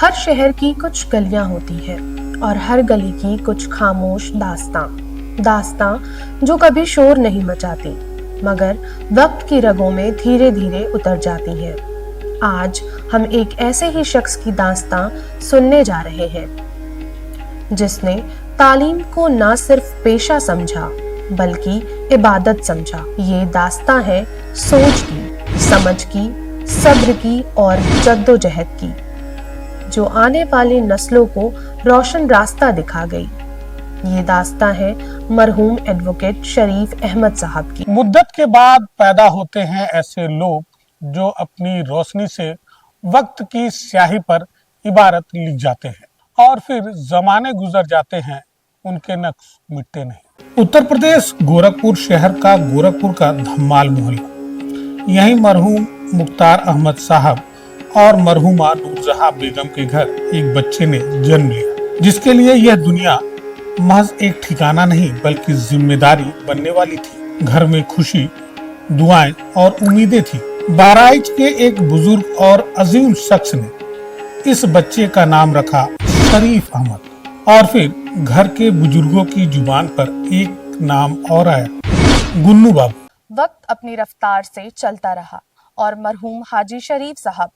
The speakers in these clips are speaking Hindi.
हर शहर की कुछ गलियां होती हैं और हर गली की कुछ खामोश दास्तां जो कभी शोर नहीं मचाती मगर वक्त की रगों में धीरे धीरे उतर जाती हैं। आज हम एक ऐसे ही शख्स की दास्तां सुनने जा रहे हैं जिसने तालीम को न सिर्फ पेशा समझा बल्कि इबादत समझा। ये दास्तां है सोच की, समझ की, सब्र की और जद्दोजहद की, जो आने वाली नस्लों को रोशन रास्ता दिखा गई। ये दास्तां है मरहूम एडवोकेट शरीफ अहमद साहब की। मुद्दत के बाद पैदा होते हैं ऐसे लोग जो अपनी रोशनी से वक्त की स्याही पर इबारत लिख जाते हैं और फिर जमाने गुजर जाते हैं, उनके नक्श मिटते नहीं। उत्तर प्रदेश गोरखपुर शहर का गोरखपुर का धम्माल मोहल्ला, यही मरहूम मुख्तार अहमद साहब और मरहूमा नूरजहां बेगम के घर एक बच्चे ने जन्म लिया, जिसके लिए यह दुनिया महज एक ठिकाना नहीं बल्कि जिम्मेदारी बनने वाली थी। घर में खुशी, दुआएं और उम्मीदें थी। बहराइच के एक बुजुर्ग और अजीम शख्स ने इस बच्चे का नाम रखा शरीफ अहमद और फिर घर के बुजुर्गों की जुबान पर एक नाम और आया, गुन्नू बाबू। वक्त अपनी रफ्तार से चलता रहा और मरहूम हाजी शरीफ साहब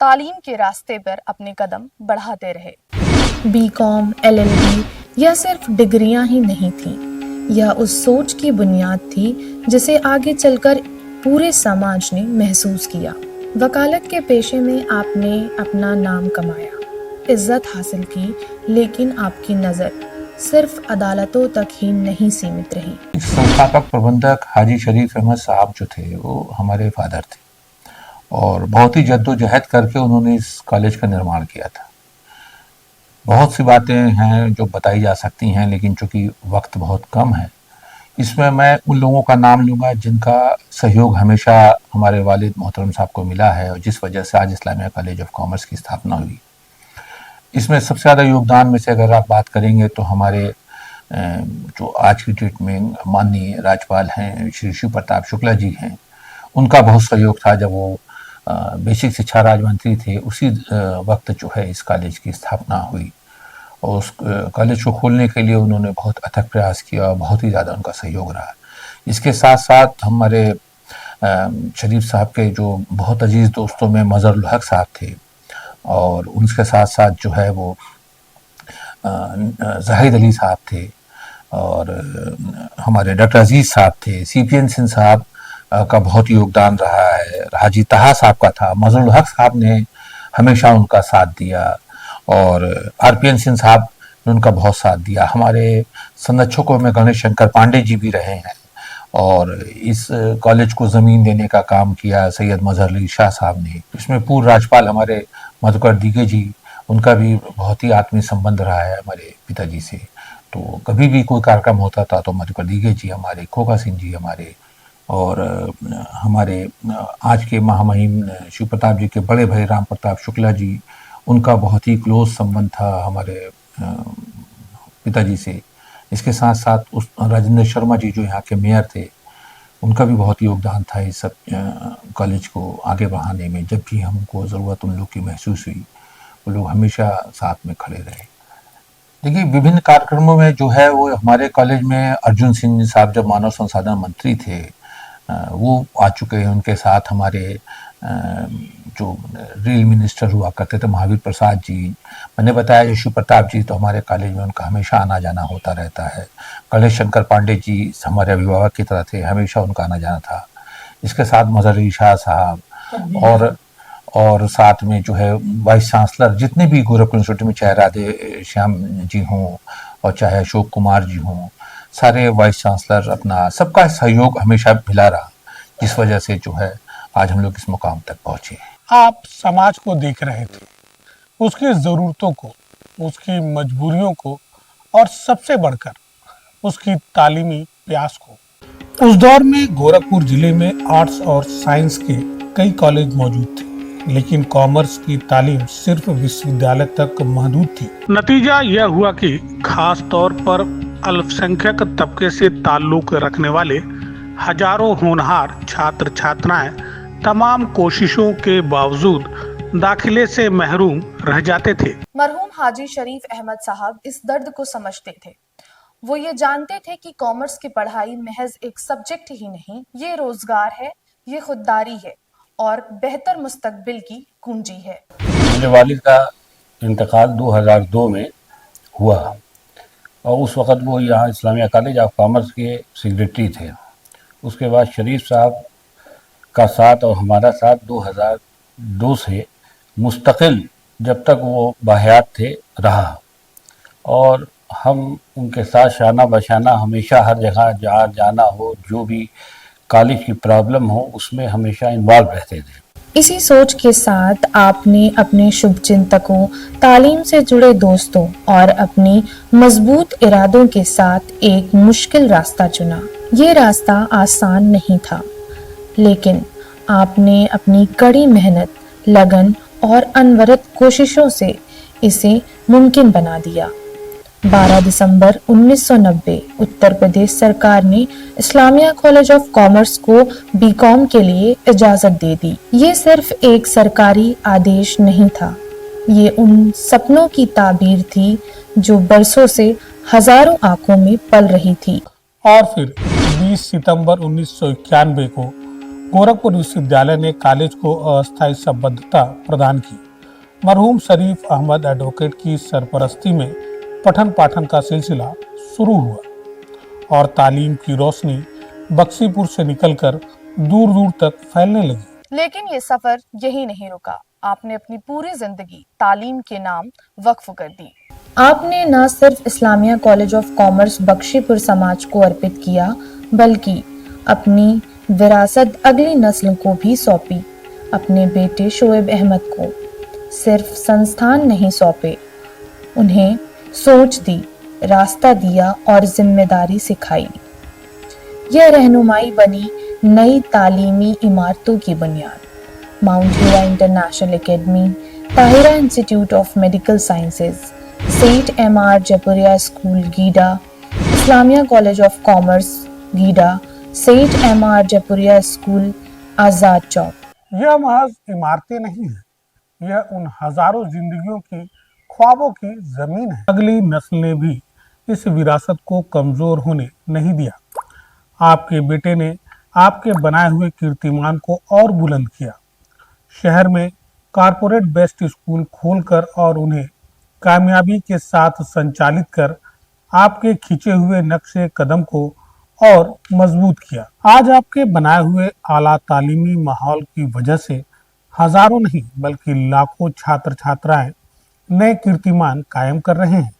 तालीम के रास्ते पर अपने कदम बढ़ाते रहे। बीकॉम, एलएलबी यह सिर्फ डिग्रियां ही नहीं थीं, यह उस सोच की बुनियाद थी जिसे आगे चलकर पूरे समाज ने महसूस किया। वकालत के पेशे में आपने अपना नाम कमाया, इज्जत हासिल की, लेकिन आपकी नज़र सिर्फ अदालतों तक ही नहीं सीमित रही। संस्थापक प्रबंधक हाजी शरीफ अहमद साहब जो थे वो हमारे फादर थे और बहुत ही जद्दोजहद करके उन्होंने इस कॉलेज का निर्माण किया था। बहुत सी बातें हैं जो बताई जा सकती हैं, लेकिन चूंकि वक्त बहुत कम है, इसमें मैं उन लोगों का नाम लूँगा जिनका सहयोग हमेशा हमारे वालिद मोहतरम साहब को मिला है और जिस वजह से आज इस्लामिया कॉलेज ऑफ कॉमर्स की स्थापना हुई। इसमें सबसे ज़्यादा योगदान में से अगर आप बात करेंगे तो हमारे जो आज की डेट में माननीय राज्यपाल हैं श्री शिव प्रताप शुक्ला जी हैं, उनका बहुत सहयोग था। जब वो बेसिक शिक्षा राज्य मंत्री थे उसी वक्त जो है इस कॉलेज की स्थापना हुई और उस कॉलेज को खोलने के लिए उन्होंने बहुत अथक प्रयास किया और बहुत ही ज़्यादा उनका सहयोग रहा। इसके साथ साथ हमारे शरीफ साहब के जो बहुत अजीज़ दोस्तों में मज़हरुल हक साहब थे और उनके साथ साथ जो है वो जाहिद अली साहब थे और हमारे डॉक्टर अजीज़ साहब थे, सीपीएन सिंह साहब का बहुत योगदान रहा है, हाजी तहा साहब का था, मज़हरुल हक साहब ने हमेशा उनका साथ दिया और आरपीएन सिंह साहब ने उनका बहुत साथ दिया। हमारे संरक्षकों में गणेश शंकर पांडे जी भी रहे हैं और इस कॉलेज को ज़मीन देने का काम किया सैयद मजहर अली शाह साहब ने। इसमें पूर्व राज्यपाल हमारे मधुकर दीगे जी, उनका भी बहुत ही आत्मीय संबंध रहा है हमारे पिताजी से। तो कभी भी कोई कार्यक्रम होता था तो मधुकर दीगे जी हमारे, खोखा सिंह जी हमारे और हमारे आज के महामहिम शिव प्रताप जी के बड़े भाई राम प्रताप शुक्ला जी, उनका बहुत ही क्लोज संबंध था हमारे पिताजी से। इसके साथ साथ उस राजेंद्र शर्मा जी जो यहाँ के मेयर थे, उनका भी बहुत योगदान था इस सब कॉलेज को आगे बढ़ाने में। जब भी हमको ज़रूरत उन लोग की महसूस हुई, वो लोग हमेशा साथ में खड़े रहे। देखिए, विभिन्न कार्यक्रमों में जो है वो हमारे कॉलेज में अर्जुन सिंह साहब जब मानव संसाधन मंत्री थे वो आ चुके हैं। उनके साथ हमारे जो रेल मिनिस्टर हुआ करते थे महावीर प्रसाद जी, मैंने बताया जो शिव प्रताप जी, तो हमारे कॉलेज में उनका हमेशा आना जाना होता रहता है। गणेश शंकर पांडे जी हमारे अभिभावक की तरह थे, हमेशा उनका आना जाना था। इसके साथ मजहर अली शाह साहब और साथ में जो है वाइस चांसलर जितने भी गोरखपुर यूनिवर्सिटी में, चाहे राधे श्याम जी हों और चाहे अशोक कुमार जी हों, सारे वाइस चांसलर अपना सबका सहयोग हमेशा मिला रहा, जिस वजह से जो है आज हम लोग इस मुकाम तक पहुंचे। आप समाज को देख रहे थे, उसकी ज़रूरतों को, उसकी मजबूरियों को और सबसे बढ़कर उसकी तालीमी प्यास को। उस दौर में गोरखपुर जिले में आर्ट्स और साइंस के कई कॉलेज मौजूद थे, लेकिन कॉमर्स की तालीम सिर्फ विश्वविद्यालय तक महदूद थी। नतीजा यह हुआ कि खास तौर पर अल्पसंख्यक तबके से ताल्लुक रखने वाले हजारों होनहार छात्र छात्राएं तमाम कोशिशों के बावजूद दाखिले से महरूम रह जाते थे। मरहूम हाजी शरीफ अहमद साहब इस दर्द को समझते थे। वो ये जानते थे कि कॉमर्स की पढ़ाई महज एक सब्जेक्ट ही नहीं, ये रोजगार है, ये खुददारी है और बेहतर मुस्तकबिल की कुंजी है। मेरे वालिद का इंतकाल 2002 में हुआ और उस वक़्त वो यहाँ इस्लामिया कॉलेज ऑफ कॉमर्स के सेक्रेटरी थे। उसके बाद शरीफ साहब का साथ और हमारा साथ 2002 से मुस्तकिल जब तक वो बाहयात थे रहा और हम उनके साथ शाना बशाना हमेशा हर जगह जहाँ जाना हो, जो भी कॉलेज की प्रॉब्लम हो, उसमें हमेशा इन्वॉल्व रहते थे। इसी सोच के साथ आपने अपने शुभचिंतकों, तालीम से जुड़े दोस्तों और अपनी मजबूत इरादों के साथ एक मुश्किल रास्ता चुना। ये रास्ता आसान नहीं था, लेकिन आपने अपनी कड़ी मेहनत, लगन और अनवरत कोशिशों से इसे मुमकिन बना दिया। 12 दिसंबर 1990 उत्तर प्रदेश सरकार ने इस्लामिया कॉलेज ऑफ कॉमर्स को बीकॉम के लिए इजाजत दे दी। ये सिर्फ एक सरकारी आदेश नहीं था, ये उन सपनों की ताबीर थी जो बरसों से हजारों आंखों में पल रही थी। और फिर 20 सितंबर 1991 को गोरखपुर विश्वविद्यालय ने कॉलेज को अस्थायी संबद्धता प्रदान की। मरहूम शरीफ अहमद एडवोकेट की सरपरस्ती में पठन पाठन का सिलसिला शुरू हुआ और तालीम की रोशनी बख्शीपुर से निकलकर दूर दूर तक फैलने लगी। लेकिन ये सफर यही नहीं रुका। आपने अपनी पूरी जिंदगी तालीम के नाम वक्फ कर दी। आपने न सिर्फ Islamia college of commerce Bakhshipur समाज को अर्पित किया, बल्कि अपनी विरासत अगली नस्ल को भी सौंपी। अपने बेटे शोएब अहमद को सिर्फ संस्थान नहीं सौंपे, उन्हें सोच दी, रास्ता दिया और जिम्मेदारी सिखाई। यह रहनुमाई बनी नई तालीमी इमारतों की बुनियाद। Mount Heera international academy, Tahira institute of medical sciences, Saint MR Jaipuria school Gida, Islamia college of commerce Gida, Saint MR Jaipuria school Azad Chowk. यह महज इमारतें नहीं है, यह उन हजारों जिंदगियों की ख्वाबों की जमीन है। अगली नस्ल ने भी इस विरासत को कमजोर होने नहीं दिया। आपके बेटे ने आपके बनाए हुए कीर्तिमान को और बुलंद किया। शहर में कारपोरेट बेस्ट स्कूल खोलकर और उन्हें कामयाबी के साथ संचालित कर आपके खींचे हुए नक्शे कदम को और मजबूत किया। आज आपके बनाए हुए आला तालीमी माहौल की वजह से हजारों नहीं बल्कि लाखों छात्र छात्राएं नए कीर्तिमान कायम कर रहे हैं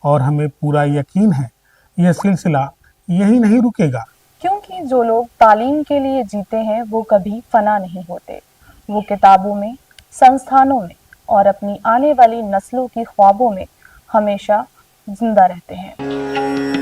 और हमें पूरा यकीन है यह सिलसिला यही नहीं रुकेगा। क्योंकि जो लोग तालीम के लिए जीते हैं वो कभी फना नहीं होते। वो किताबों में, संस्थानों में और अपनी आने वाली नस्लों की ख्वाबों में हमेशा जिंदा रहते हैं।